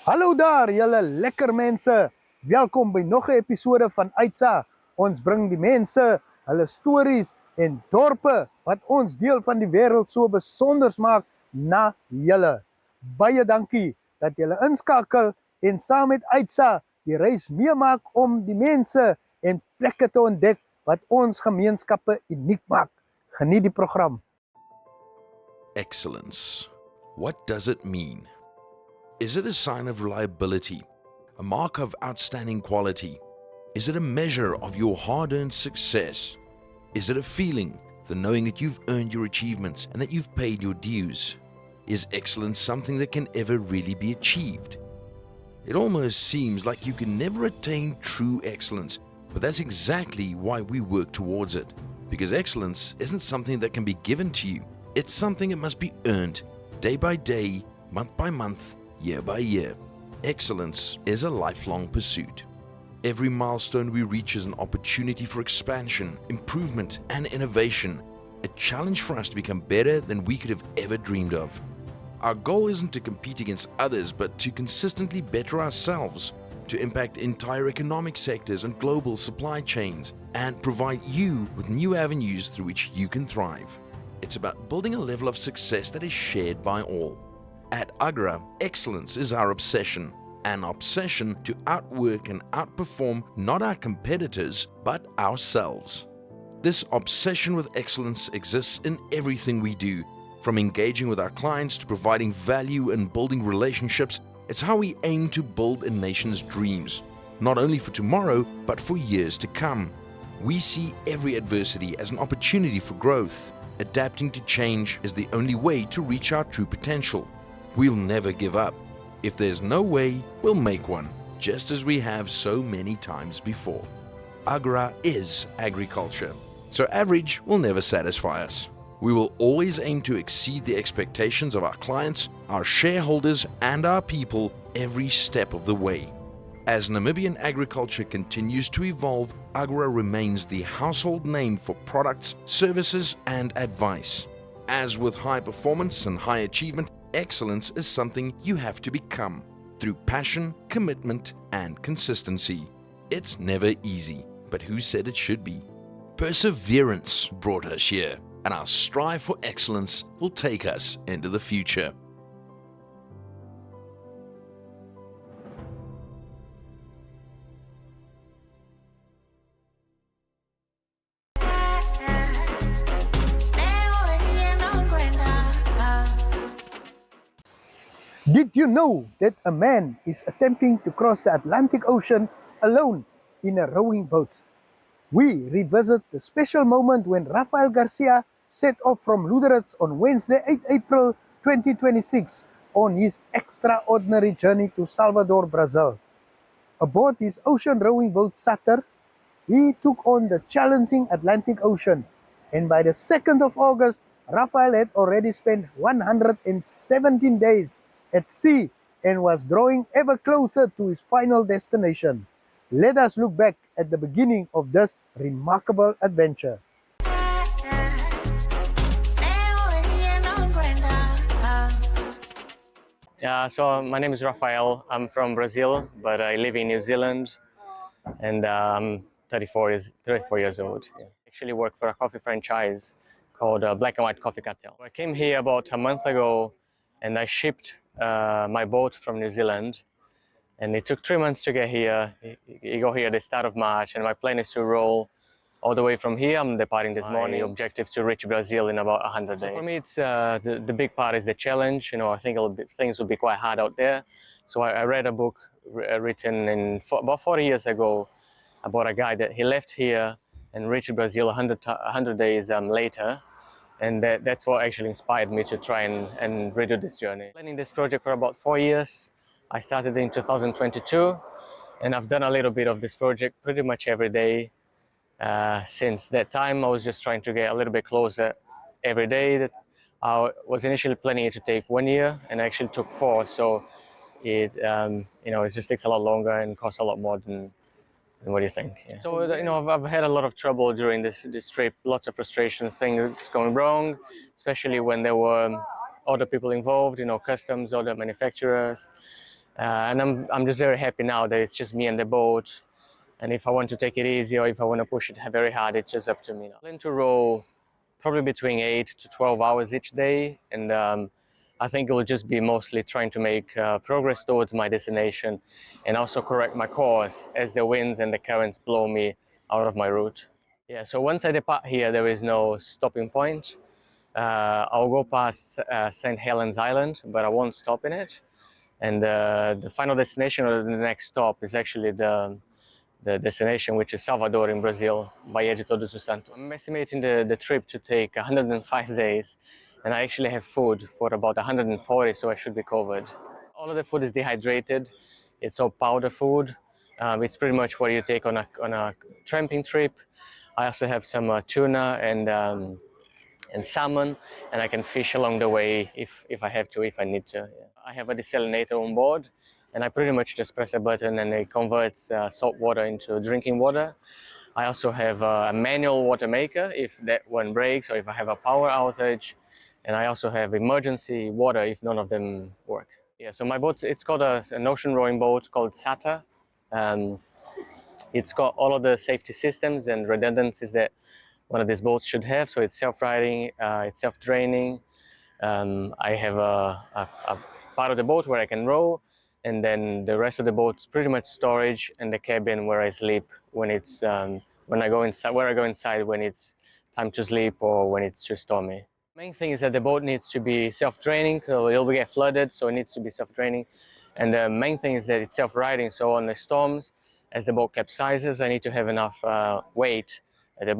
Hallo daar, julle lekker mense. Welkom by nog 'n episode van Uitsa. Ons bring die mense, hulle stories en dorpe wat ons deel van die wêreld so besonder maak na julle. Baie dankie dat julle inskakel en saam met Uitsa die reis meemaak om die mense en plekke te ontdek wat ons gemeenskappe uniek maak. Geniet die program. Excellence. What does it mean? Is it a sign of reliability, a mark of outstanding quality? Is it a measure of your hard-earned success? Is it a feeling, the knowing that you've earned your achievements and that you've paid your dues? Is excellence something that can ever really be achieved? It almost seems like you can never attain true excellence, but that's exactly why we work towards it. Because excellence isn't something that can be given to you. It's something that must be earned, day by day, month by month, year by year. Excellence is a lifelong pursuit. Every milestone we reach is an opportunity for expansion, improvement, and innovation. A challenge for us to become better than we could have ever dreamed of. Our goal isn't to compete against others, but to consistently better ourselves, to impact entire economic sectors and global supply chains, and provide you with new avenues through which you can thrive. It's about building a level of success that is shared by all. At Agra, excellence is our obsession, an obsession to outwork and outperform not our competitors, but ourselves. This obsession with excellence exists in everything we do, from engaging with our clients to providing value and building relationships. It's how we aim to build a nation's dreams, not only for tomorrow, but for years to come. We see every adversity as an opportunity for growth. Adapting to change is the only way to reach our true potential. We'll never give up. If there's no way, we'll make one, just as we have so many times before. Agra is agriculture, so average will never satisfy us. We will always aim to exceed the expectations of our clients, our shareholders, and our people every step of the way. As Namibian agriculture continues to evolve, Agra remains the household name for products, services, and advice. As with high performance and high achievement, excellence is something you have to become through passion, commitment, and consistency. It's never easy, but who said it should be? Perseverance brought us here, and our strive for excellence will take us into the future. Did you know that a man is attempting to cross the Atlantic Ocean alone in a rowing boat? We revisit the special moment when Rafael Garcia set off from Luderitz on Wednesday, 8 April 2026 on his extraordinary journey to Salvador, Brazil. Aboard his ocean rowing boat Satyr, he took on the challenging Atlantic Ocean, and by the 2nd of August, Rafael had already spent 117 days at sea and was drawing ever closer to his final destination. Let us look back at the beginning of this remarkable adventure. So my name is Rafael. I'm from Brazil, but I live in New Zealand, and I'm 34 years old. I actually work for a coffee franchise called Black and White Coffee Cartel. I came here about a month ago, and I shipped my boat from New Zealand, and it took 3 months to get here. You got here at the start of March, and my plan is to roll all the way from here. I'm departing this morning. The objective is to reach Brazil in about 100 days. So for me, it's the big part is the challenge. I think things will be quite hard out there. So I read a book written about 40 years ago about a guy that he left here and reached Brazil 100 days later. And that's what actually inspired me to try and redo this journey. Planning this project for about 4 years. I started in 2022, and I've done a little bit of this project pretty much every day. Since that time, I was just trying to get a little bit closer every day. I was initially planning it to take 1 year, and actually took 4. So it just takes a lot longer and costs a lot more than what do you think? Yeah. So I've had a lot of trouble during this trip. Lots of frustration, things going wrong, especially when there were other people involved. Customs, other manufacturers. And I'm just very happy now that it's just me and the boat. And if I want to take it easy or if I want to push it very hard, it's just up to me now. I plan to row probably between 8 to 12 hours each day, and I think it will just be mostly trying to make progress towards my destination and also correct my course as the winds and the currents blow me out of my route. Yeah, so once I depart here, there is no stopping point. I'll go past St. Helens Island, but I won't stop in it. And the final destination or the next stop is actually the destination, which is Salvador in Brazil, Baía de Todos os Santos. I'm estimating the trip to take 105 days, and I actually have food for about 140, so I should be covered. All of the food is dehydrated. It's all powder food. It's pretty much what you take on a tramping trip. I also have some tuna and salmon, and I can fish along the way if I have to, if I need to. Yeah. I have a desalinator on board, and I pretty much just press a button and it converts salt water into drinking water. I also have a manual water maker if that one breaks or if I have a power outage, and I also have emergency water if none of them work. Yeah, so my boat, it's called an ocean rowing boat called SATA. It's got all of the safety systems and redundancies that one of these boats should have. So it's self-riding, it's self-draining. I have a part of the boat where I can row, and then the rest of the boat's pretty much storage and the cabin where I sleep when it's when I go inside, where I go inside when it's time to sleep or when it's too stormy. Main thing is that the boat needs to be self-draining, so it'll get flooded, so it needs to be self-draining. And the main thing is that it's self-riding, so on the storms, as the boat capsizes, I need to have enough weight at the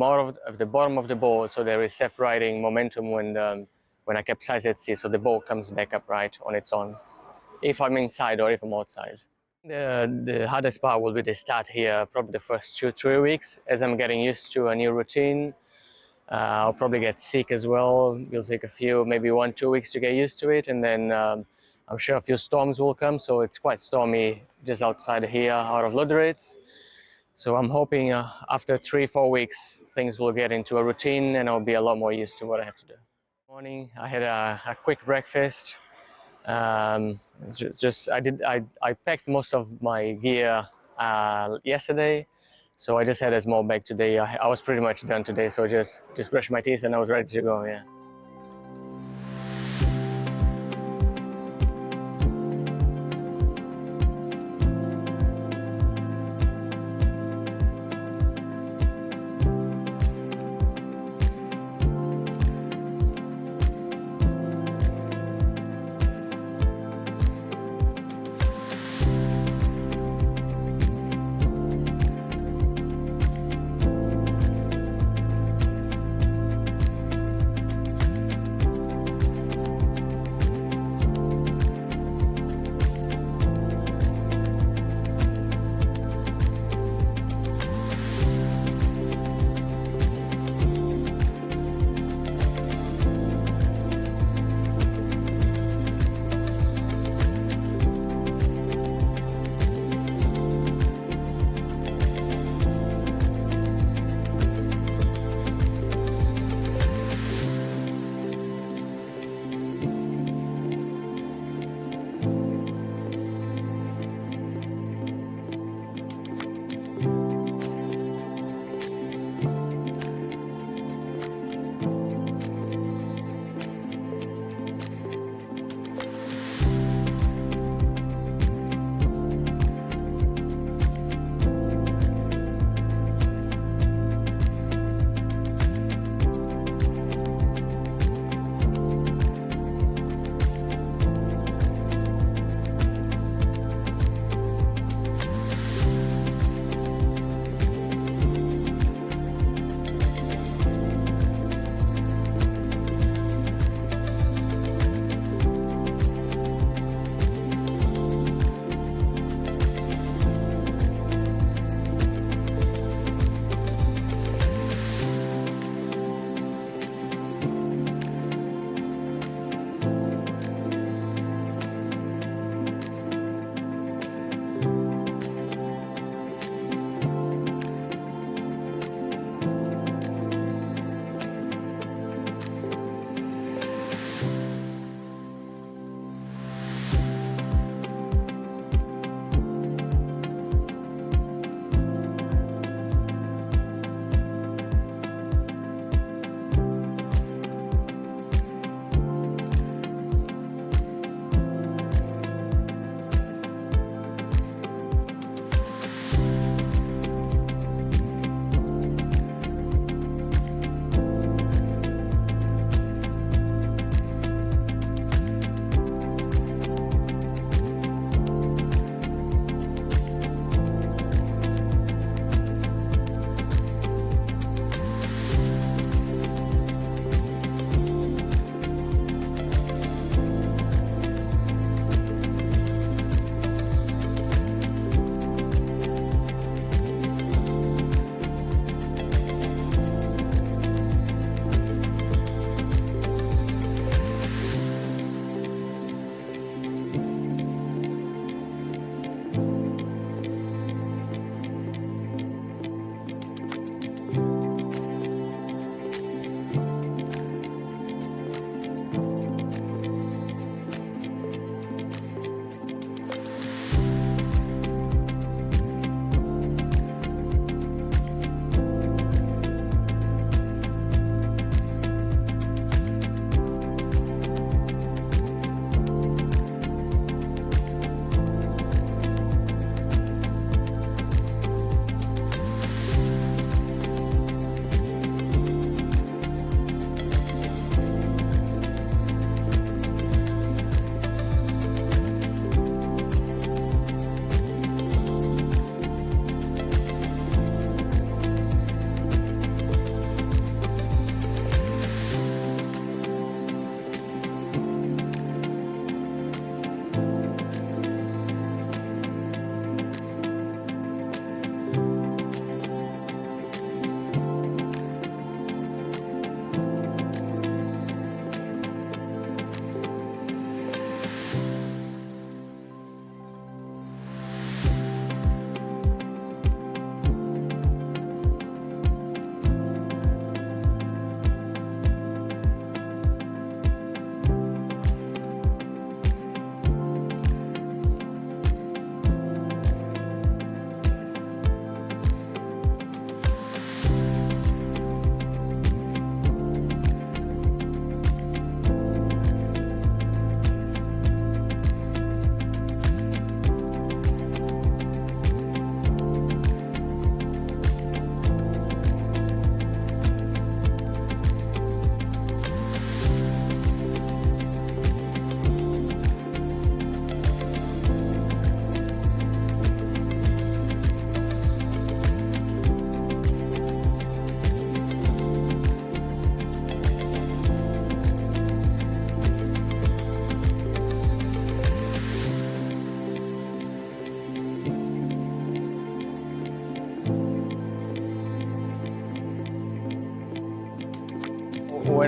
bottom of the boat, so there is self-riding momentum when I capsize at sea, so the boat comes back upright on its own, if I'm inside or if I'm outside. The hardest part will be the start here, probably the first 2-3 weeks, as I'm getting used to a new routine. I'll probably get sick as well. It'll take a few, maybe 1-2 weeks to get used to it, and then I'm sure a few storms will come, so it's quite stormy just outside here, out of Lüderitz. So I'm hoping after 3-4 weeks, things will get into a routine and I'll be a lot more used to what I have to do. Morning, I had a quick breakfast. I packed most of my gear yesterday, so I just had a small bag today. I was pretty much done today, so just brushed my teeth and I was ready to go. Yeah.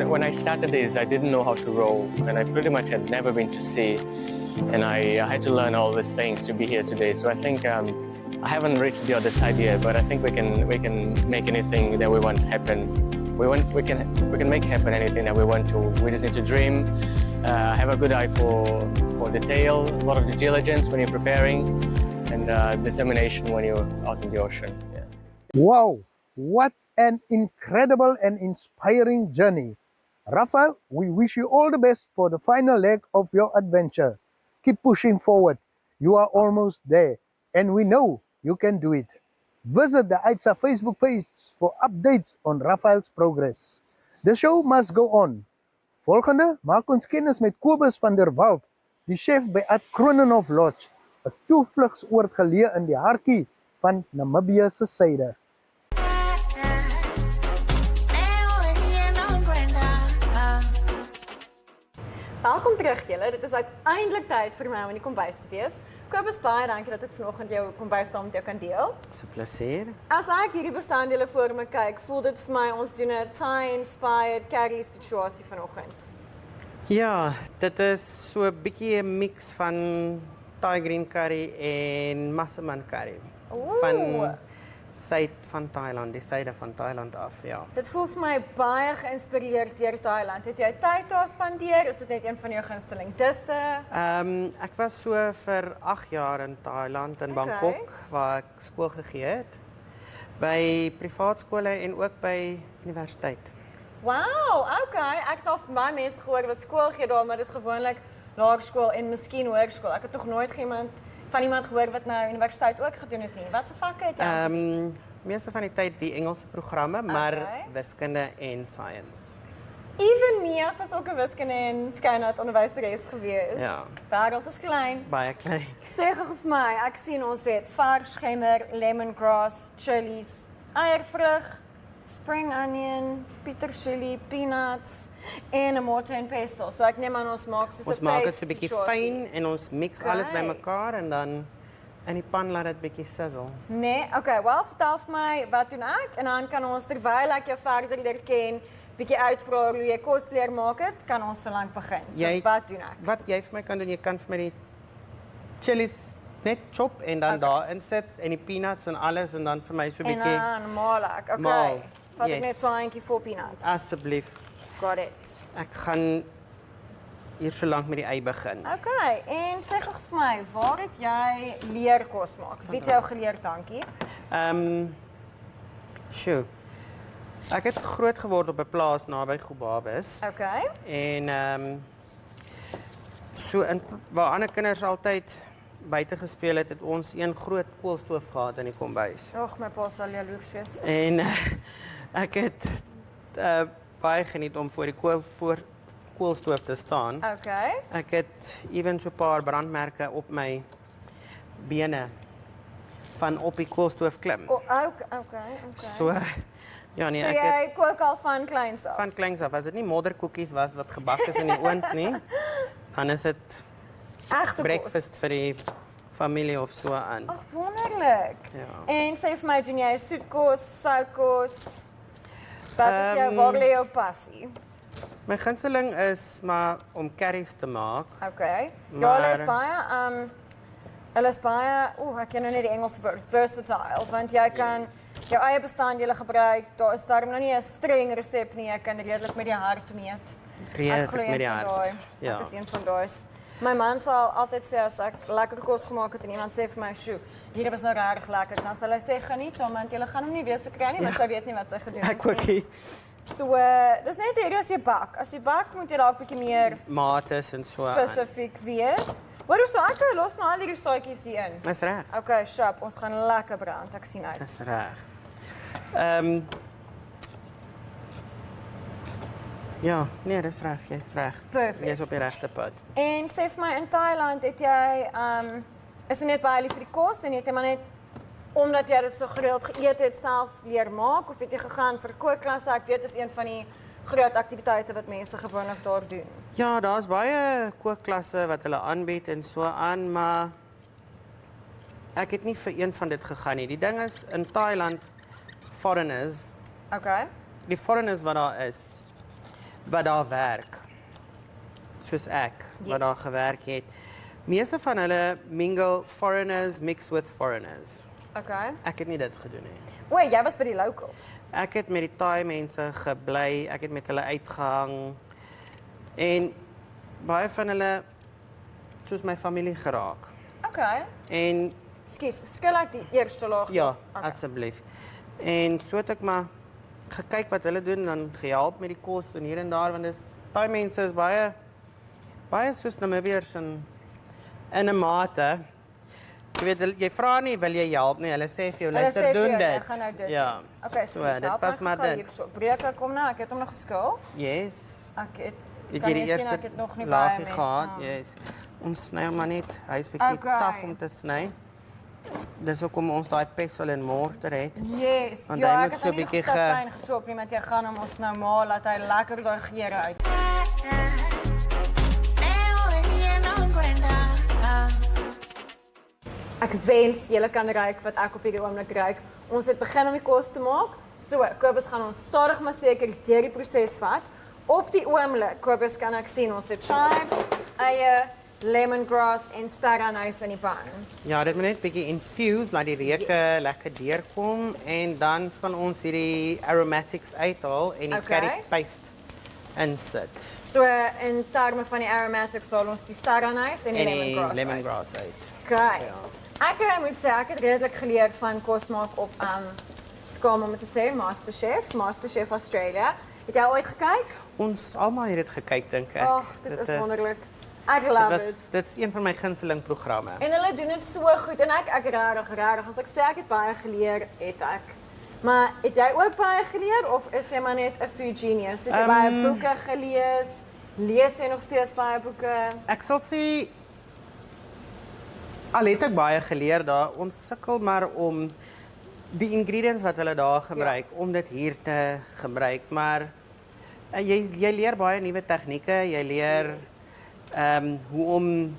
when I started this, I didn't know how to row, and I pretty much had never been to sea, and I had to learn all these things to be here today. So I think I haven't reached the other side yet, but I think we can make anything that we want happen. We can make happen anything that we want to. We just need to dream, have a good eye for detail, a lot of due diligence when you're preparing, and determination when you're out in the ocean. Yeah. Wow, what an incredible and inspiring journey. Rafael, we wish you all the best for the final leg of your adventure. Keep pushing forward. You are almost there, and we know you can do it. Visit the AITSA Facebook page for updates on Rafael's progress. The show must go on. Volgende maak ons kennis met Kobus van der Walt, die chef by Ad Kronenhof Lodge, 'n toevlugsoord geleë in die hartjie van Namibië se suide. Welkom terug julle. Dit is uiteindelik tyd vir my om in die kombuis te wees. Kobus, baie dankie dat ek vanoggend jou kombuis saam met jou kan deel. Dis 'n plesier. As ek hierdie bestanddele voor my kyk, voel dit vir my ons doen 'n Thai-inspired curry situasie vanoggend. Ja, dit is so 'n bietjie 'n mix van Thai green curry en massaman curry. Van suid van Thailand, die suide van Thailand af, ja. Dit voel vir my baie geïnspireerd deur Thailand. Het jy tyd daar spandeer? Is dit net een van jou gunsteling disse? Ek was so vir 8 jaar in Thailand in Bangkok waar ek skool gegee het. By privaat skole en ook by universiteit. Wow, okay. Ek het al van baie mense gehoor wat skool gee daar, maar dis gewoonlik laerskool en miskien hoërskool. Ek het nog nooit van iemand gehoor wat nou universiteit ook gedoen het nie. Watse vakke het jy? Meeste van die tyd die Engelse programme, maar wiskunde en science. Even me, ek was ook 'n wiskunde en skynheid onderwyseres gewees. Ja. Wêreld is klein. Baie klein. Sê gou vir my, ek sien ons het vars gemmer, lemongrass, chilies, eiervrug, spring onion, petersilie, peanuts en 'n mortar en pestle. So ek neem aan ons maak so 'n Ons maak dit so 'n bietjie fyn en ons mix alles bymekaar en dan in die pan laat dit bietjie sizzle. Nee, okay, wel vertel vir my wat doen ek en dan kan ons terwyl ek jou verder leer ken, bietjie uitvra hoe jy kos leer maak het, kan ons so lank begin. So wat doen ek? Wat jy vir my kan doen, jy kan vir my die chilies net chop en dan daarin sit en die peanuts en alles en dan vir my so 'n bietjie En dan maal ek. Okay. Vat ek net so 'n handjie vol peanuts. Asseblief. Got it. Ek gaan hier so lank met die ei begin. Okay, en sê gou vir my, waar het jy leer kos maak? Wie het jou geleer, dankie? Sjoe. Ek het groot geword op 'n plaas naby Gobabis. Okay. En so in waar ander kinders altyd buite gespeel het, het ons een groot koolstoof gehad in die kombuis. Ag, my pa sal jaloers wees. En ek het baie geniet om voor die koolstoof te staan. Okay. Ek het ewen so 'n paar brandmerke op my bene van op die koolstoof klim. Okay. So ja nee, So ek jy het kook al van kleins af? van kleins af, as dit nie modderkoekies was wat gebak is in die oond nie, dan is dit Egte breakfast vir die familie of so aan. Ag, wonderlik. Ja. En sê vir my, doen jy soetkos, soutkos? Wat is jou waar lê jou passie? My gunsteling is maar om curries te maak. Okay. Ja, Maar- hulle is baie, ek ken nou net die Engelse woord, versatile, want jy kan jou eie bestanddele gebruik. Daar is daarom nou nie 'n streng resep nie, jy kan redelik met die hart meet. Redelik met die hart. Ja. Ek is een van daai. My man sal altyd sê as ek lekker kos gemaak het en iemand sê vir my, "Sjoe, hierdie was nou regtig lekker." Dan sal hy sê, "Geniet hom, want jy gaan hom nie weer so kry nie, want jy weet nie wat sy gedoen het." Ek ook nie. So, dis net hier as jy bak. As jy bak, moet jy dalk bietjie meer Mates en so aan. spesifiek wees. Hoor, so ek los nou al hierdie saadjies hier in. Dis reg. Okay, sharp, ons gaan lekker brand. Ek sien uit. Dis reg. Ja, nee, dis reg, jy's reg. Perfect. Jy's op die regte pad. En sê vir my, in Thailand het jy is jy net baie lief vir die kos en het jy maar net omdat jy dit so gereeld geëet het self leer maak of het jy gegaan vir kookklasse? Ek weet dis een van die groot aktiwiteite wat mense gewoonlik daar doen. Ja, daar's baie kookklasse wat hulle aanbied en so aan, maar ek het nie vir een van dit gegaan nie. Die ding is in Thailand foreigners, Okay. die foreigners wat daar is, wat daar werk. Soos ek, wat daar gewerk het. Meeste van hulle mingle foreigners mixed with foreigners. Okay. Ek het nie dit gedoen nie. O, jy was by die locals. Ek het met die Thai mense gebly, ek het met hulle uitgehang en baie van hulle soos my familie geraak. Okay. En Skus, skil ek die eerste laag? ja, af? Okay. asseblief. En so het ek maar gekyk wat hulle doen en dan gehelp met die kos en hier en daar want Thai mense is baie soos Namibiërs in 'n mate. Jy weet, jy vra nie, wil jy help nie, hulle sê vir jou, Hulle sê luister, vir doen jou, dit. ek gaan nou dit Ja, doen. Okay, so, skus, dit help was my maar gou dit. hierso. Breek kom nou, ek het hom nog geskil. Yes. Ek het Het kan jy die nie sien, eerste ek het nog nie baie laagie met, gehad? ja. Yes. Ons sny hom maar net. Hy's bietjie Okay. taaf om te sny. Dis hoekom ons daai pestle en morter het. Yes, Want ja, hy ek moet het so nou nie bietjie te fyn gechop nie, want jy gaan hom ons nou maal, laat hy lekker daai geure uit. Ek wens julle kan ruik wat ek op hierdie oomblik ruik. Ons het begin om die kos te maak. So, Kobus gaan ons stadig maar seker deur die proses vat. Op die oomblik, Kobus kan ek sien ons het chives, eie, lemongrass en sterrenys in die pan. Ja, dit moet net bietjie infuse, laat die reuke lekker deurkom en dan sal ons hierdie aromatics uithaal en die Okay. curry paste insit. So in terme van die aromatics sal ons die sterrenys en die En die lemongrass. lemongrass uit. Okay. Ek moet sê ek het redelik geleer van kos maak op skaam om te sê MasterChef Australia. Het jy ooit gekyk? Ons almal het dit gekyk dink ek. Ag, dit is wonderlik. Ek love it. Dit is een van my gunsteling programme. En hulle doen dit so goed en ek regtig as ek sê ek het baie geleer, het ek. Maar het jy ook baie geleer of is jy maar net 'n food genius? Het jy baie boeke gelees? Lees jy nog steeds baie boeke? Ek sal sê al het ek baie geleer daar, ons sukkel maar om die ingredients wat hulle daar gebruik, om dit hier te gebruik, maar jy leer baie nuwe tegnieke, jy leer hoe om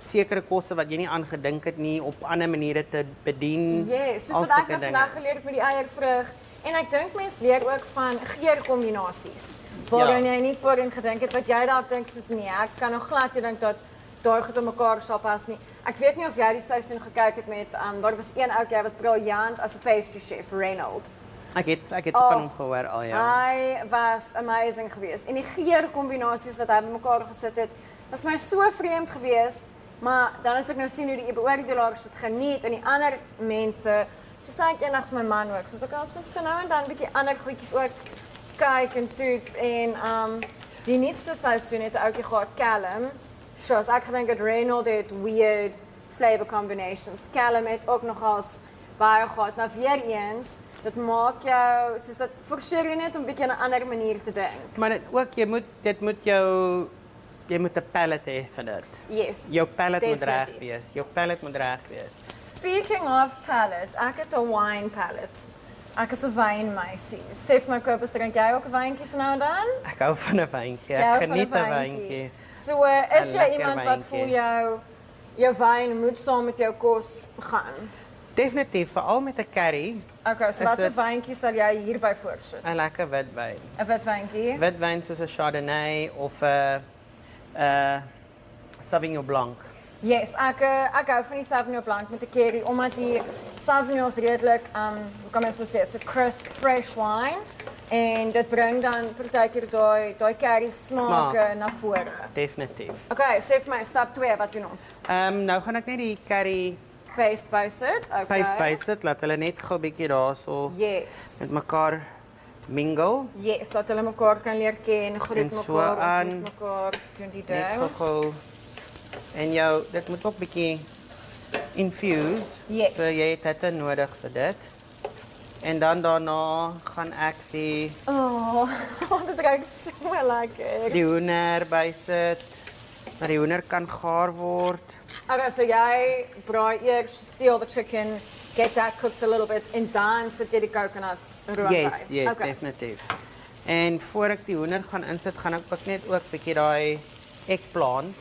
sekere kosse wat jy nie aangedink het nie op ander maniere te bedien. Ja, soos al wat ek sulke nou dinge. vandag geleer het met die eiervrug. En ek dink mense leer ook van geurkombinasies. Waaraan jy nie voorheen gedink het wat jy dalk dink soos nee, ek kan nog glad nie dink dat daai goed op mekaar sal pas nie. Ek weet nie of jy die seisoen gekyk het met daar was een ou, hy was briljant as 'n pastry chef, Reynold. Ek het van hom gehoor al ja. Hy was amazing geweest. En die geurkombinasies wat hy bymekaar gesit het, was my so vreemd geweest. Maar dan as ek nou sien hoe die beoordelaars dit geniet en die ander mense, toe sê ek eendag vir my man ook, soos ek ons moet so nou en dan 'n bietjie ander goedjies ook kyk en toets en die nuutste seisoen het 'n ouetjie gehad, Callum. Soos ek gedink het Reynold het weird flavor combinations. Callum het ook nogals baie gehad, maar weer eens, dit maak jou soos dat forceer jy net om 'n bietjie 'n ander manier te dink. Maar dit moet jy moet 'n palate hê vir dit. Yes. Jou palate moet reg definitief. wees. Jou palate moet reg wees. Speaking of palate, ek het 'n wine palate. Ek is 'n wynmeisie. Sê vir my Kobus, drink jy ook 'n wyntjie so nou en dan? Ek hou van 'n wyntjie. Jy hou Ek van 'n geniet 'n wyntjie. wyntjie. So, is 'n jy lekker iemand wat voel wyntjie. jou wyn moet saam met jou kos gaan? Definitief, veral met 'n curry, Okay, so Is watse dit- wyntjie sal jy hierby voorsit? 'n lekker witwyn. 'n Witwyntjie? Witwyn soos 'n Chardonnay of 'n Sauvignon Blanc. Yes, ek hou van die Sauvignon Blanc met 'n curry omdat die Sauvignon is redelik hoe kan mens so sê, it's a crisp fresh wine en dit bring dan partykeer daai curry smake na vore. Definitief. Okay, sê vir my stap 2, wat doen ons? Nou gaan ek net die curry Paste bysit. Okay. paste bysit, laat hulle net gou 'n bietjie daarso Yes. met mekaar mingle. Yes, laat hulle mekaar kan leer ken, groet En so mekaar, aan. ontmoet mekaar, doen die Net ding. gou. En dit moet ook bietjie infuse. Yes. So jy het dit nodig vir dit. En dan daarna gaan ek die Oh, dit ruik so lekker. hoender bysit. Dat die hoender kan gaar word. Okay, so jy braai eers, seal the chicken, get that cooked a little bit, en dan sit jy die coconut room Yes, by. yes, Okay. definitief. En voor ek die hoender gaan insit, gaan ek ook net ook bietjie daai eggplant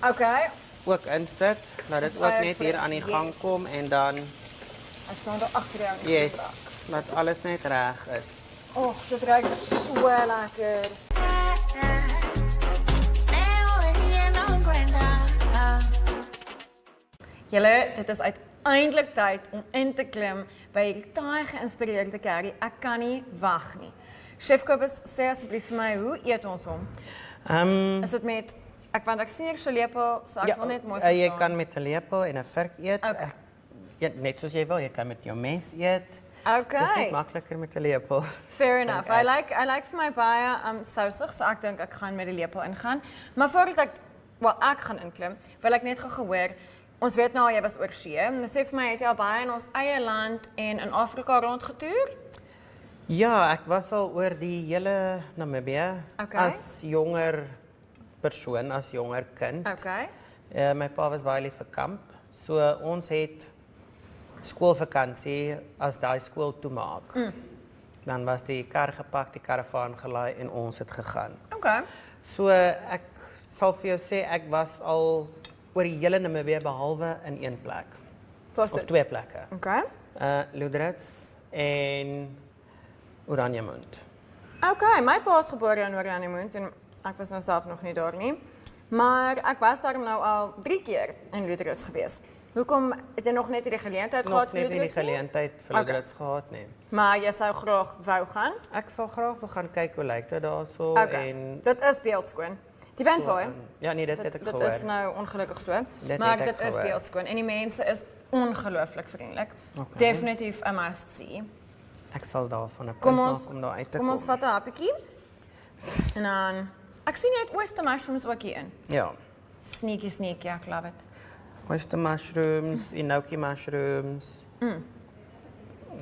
Okay, ook insit. Laat dit Dis ook baie net hier aan die gang yes. kom en dan hy staan daar agter jou in die yes, koelkast. laat alles net reg is. Oh, dit ruik so lekker. Julle, dit is uiteindelik tyd om in te klim by hierdie taai geïnspireerde curry. Ek kan nie wag nie. Chef Kobus, sê asseblief vir my, hoe eet ons hom? Is dit met want ek sien hier so lepel, so ek wil net mooi jy verstaan. kan met 'n lepel en 'n vork eet. Okay. Net soos jy wil, jy kan met jou mes eet. Dis Okay. net makliker met 'n lepel. Fair enough. I like vir my baie sousig, so ek dink ek gaan met die lepel ingaan. Maar voordat ek gaan inklim, wil ek net gou hoor, ons weet nou jy was oor see. Nou sê vir my, het jy al baie in ons eie land en in Afrika rondgetoer? Ja, ek was al oor die hele Namibië Okay. as jonger persoon, as jonger kind. Okay. My pa was baie lief vir kamp, so ons het skoolvakansie as daai skool toemaak. Dan was die kar gepak, die karavaan gelaai en ons het gegaan. Okay. So ek sal vir jou sê ek was al oor die hele Namibië behalwe in een plek Was of dit? twee plekke. Okay. Lüderitz en Oranjemund. Okay, my pa is gebore in Oranjemund en ek was nou self nog nie daar nie. Maar ek was daar nou al 3 keer in Lüderitz gewees. Hoekom het jy nog net hierdie geleentheid gehad Nog vir net nie die Lüderitz nie? geleentheid vir Okay. Lüderitz gehad nie. Maar jy sou graag wou gaan? Ek sal graag wil gaan kyk hoe lyk dit daarso Okay. en Dit is beeldskoon. Die vent so, waar? ja nee, dit het ek Dit gehoor. is nou ongelukkig so, Dit maar het ek dit is gehoor. beeldskoon en die mense is ongelooflik vriendelik. Okay. Definitief 'n must see. Ek sal daarvan 'n punt Kom ons maak om daar uit te kom kom. ons vat 'n happietjie. En dan ek sien jy het oyster mushrooms ook hier in. Ja. Sneaky, I love it. Oyster mushrooms, enoki mushrooms.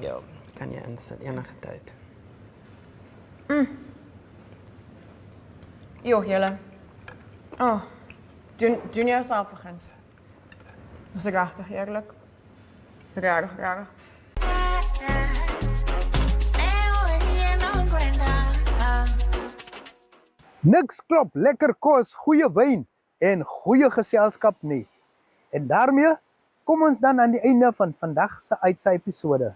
Ja, kan jy insit enige tyd. Jo, julle. Oh. Doen jouself 'n guns. Dis regtig eerlik. Regtig. Niks klop lekker kos, goeie wyn en goeie geselskap nie. En daarmee kom ons dan aan die einde van vandag se uitsaai episode.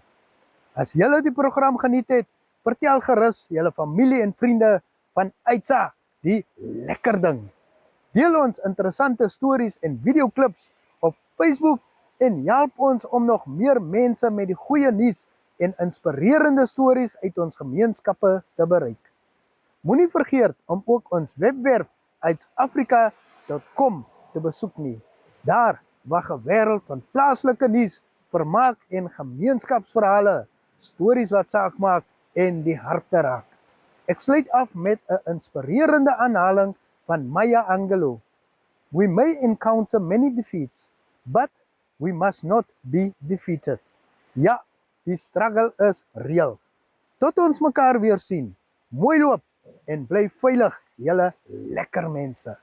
As julle die program geniet het, vertel gerus julle familie en vriende van Uitsa, die lekker ding. Deel ons interessante stories en videoklips op Facebook en help ons om nog meer mense met die goeie nuus en inspirerende stories uit ons gemeenskappe te bereik. Moenie vergeet om ook ons webwerf uitsafrika.com te besoek nie. Daar wag 'n wêreld van plaaslike nuus, vermaak en gemeenskapsverhale, stories wat saak maak en die harte raak. Ek sluit af met 'n inspirerende aanhaling van Maya Angelou. We may encounter many defeats, but we must not be defeated. Ja, die struggle is real. Tot ons mekaar weer sien. Mooi loop en bly veilig, julle lekker mense.